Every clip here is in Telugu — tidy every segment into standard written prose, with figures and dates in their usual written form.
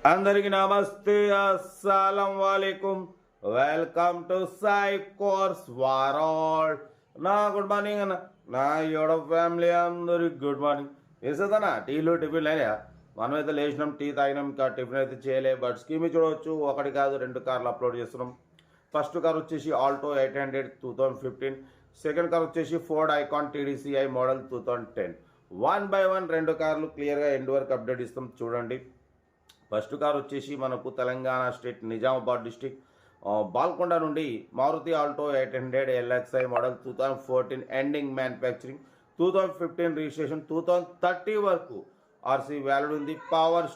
అందరికి నమస్తే, అస్సలం వాలేకుమ్. Welcome to Sai cars world. నా గుడ్ మార్నింగ్ అన్న, నా యోడ ఫ్యామిలీ అందరికి గుడ్ మార్నింగ్. వేసేదన్నా టీలు టిఫిన్ లేదా? మనమైతే లేచినాం, టీ తాగినాం, ఇంకా టిఫిన్ అయితే చేయలే. బట్ స్కీమ్ చూడవచ్చు, ఒకటి కాదు 2 కార్లు అప్లోడ్ చేస్తున్నాం. ఫస్ట్ కార్ వచ్చేసి ఆల్టో 800 2015. సెకండ్ కార్ వచ్చేసి Ford Ikon TDCi model 2010. 1 by 1 2 కార్లు క్లియర్గా ఎండ్ వరకు అప్డేట్ ఇస్తాం చూడండి. ఫస్ట్ కార్ వచ్చేసి మనకు తెలంగాణ స్టేట్ నిజామాబాద్ డిస్టిక్ బాల్కొండ నుండి Maruti Alto 800 LXi model 2014 ending manufacturing, 2015 registration, 2030 వరకు ఆర్సీ వ్యాలిడ్ ఉంది. Power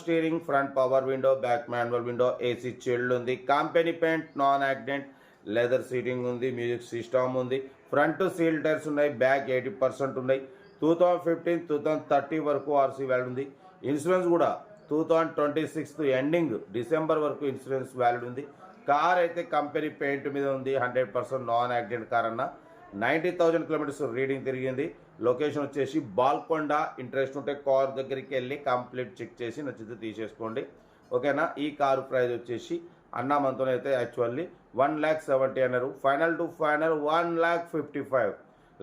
steering, front power window, back manual window, AC chilled ఉంది. Company paint, non accident, leather seating ఉంది, మ్యూజిక్ సిస్టమ్ ఉంది. ఫ్రంట్ సీల్ టైర్స్ ఉన్నాయి, బ్యాక్ 80% ఉన్నాయి. 2015 2030 వరకు ఆర్సీ వ్యాలిడ్ ఉంది. ఇన్సూరెన్స్ కూడా 2026 ఎండింగ్ డిసెంబర్ వరకు ఇన్సూరెన్స్ వ్యాలిడ్ ఉంది. కార్ అయితే కంపెనీ పెయింట్ మీద ఉంది, 100% నాన్ యాక్సిడెంట్ కార్ అన్న. 90,000 కిలోమీటర్స్ రీడింగ్ తిరిగింది. లొకేషన్ వచ్చేసి బాల్కొండ. ఇంట్రెస్ట్ ఉంటే కార్ దగ్గరికి వెళ్ళి కంప్లీట్ చెక్ చేసి నచ్చితే తీసేసుకోండి, ఓకేనా. ఈ కారు ప్రైస్ వచ్చేసి అన్నా మనతోనైతే యాక్చువల్లీ 1,70,000 అన్నారు. ఫైనల్ టు ఫైనల్ 1,55,000,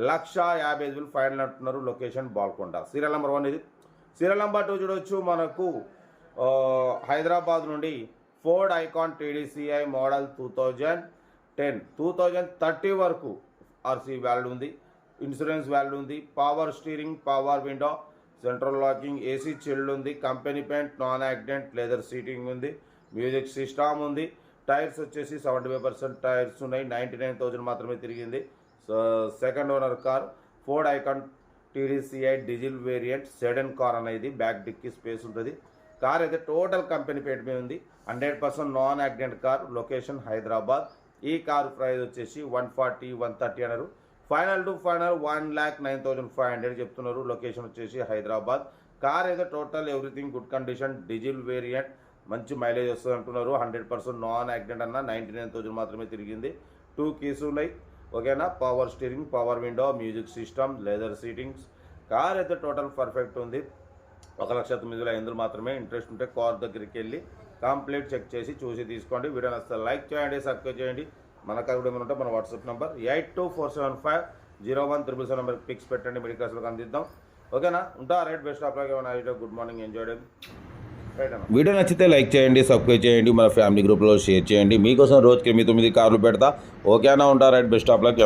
1,50,000 ఫైనల్ అంటున్నారు. లొకేషన్ బాల్కొండ. సీరియల్ నెంబర్ 1 ఇది. సీరియల్ నెంబర్ 2 చూడవచ్చు. మనకు హైదరాబాద్ నుండి ఫోర్డ్ ఐకాన్ TDCi మోడల్ 2010 2030 వరకు ఆర్సీ వ్యాలిడ్ ఉంది. ఇన్సూరెన్స్ వ్యాలిడ్ ఉంది. Power steering, power window, central locking, AC chilled ఉంది. Company paint, non accident, leather seating ఉంది. మ్యూజిక్ సిస్టమ్ ఉంది. టైర్స్ వచ్చేసి 75% టైర్స్ ఉన్నాయి. 99,000 మాత్రమే తిరిగింది. Second owner car Ford Ikon TDCi diesel variant sedan car అనేది. బ్యాక్ డిక్కీ స్పేస్ ఉంటుంది. కార్ అయితే టోటల్ కంపెనీ పేట్ మీద ఉంది. 100% non accident car. Location Hyderabad. ఈ కార్ ప్రైస్ వచ్చేసి 140 130 అన్నారు. ఫైనల్ టు ఫైనల్ 1,09,500 చెప్తున్నారు. లొకేషన్ వచ్చేసి హైదరాబాద్. కార్ అయితే total everything good condition, diesel variant, మంచి మైలేజ్ వస్తుంది అంటున్నారు. 100% నాన్ యాక్సిడెంట్ అన్న. 99,000 మాత్రమే తిరిగింది. 2 కీస్ ఉన్నాయి, ఓకేనా. Power steering, power window, music system, leather sittings. Car అయితే టోటల్ పర్ఫెక్ట్ ఉంది. 1,09,500 మాత్రమే. ఇంట్రెస్ట్ ఉంటే కార్ దగ్గరికి వెళ్ళి కంప్లీట్ చెక్ చేసి చూసి తీసుకోండి. వీడియో నచ్చితే లైక్ చేయండి, సబ్స్క్రైబ్ చేయండి. మన కార్ కూడా ఉంటే మన వాట్సాప్ నెంబర్ 8247501377 నెంబర్కి పిక్స్ పెట్టండి. మిడిల్ క్లాస్లోకి అందిద్దాం, ఓకేనా. ఉంటా. Right, best of luck. Good morning, enjoy. Video నచ్చితే లైక్ చేయండి, సబ్స్క్రైబ్ చేయండి, మన ఫ్యామిలీ గ్రూప్లో షేర్ చేయండి. మీకోసం రోజుకి 8-9 కార్లు పెడతా, ఓకేనా. ఉంటా. Right, best of luck.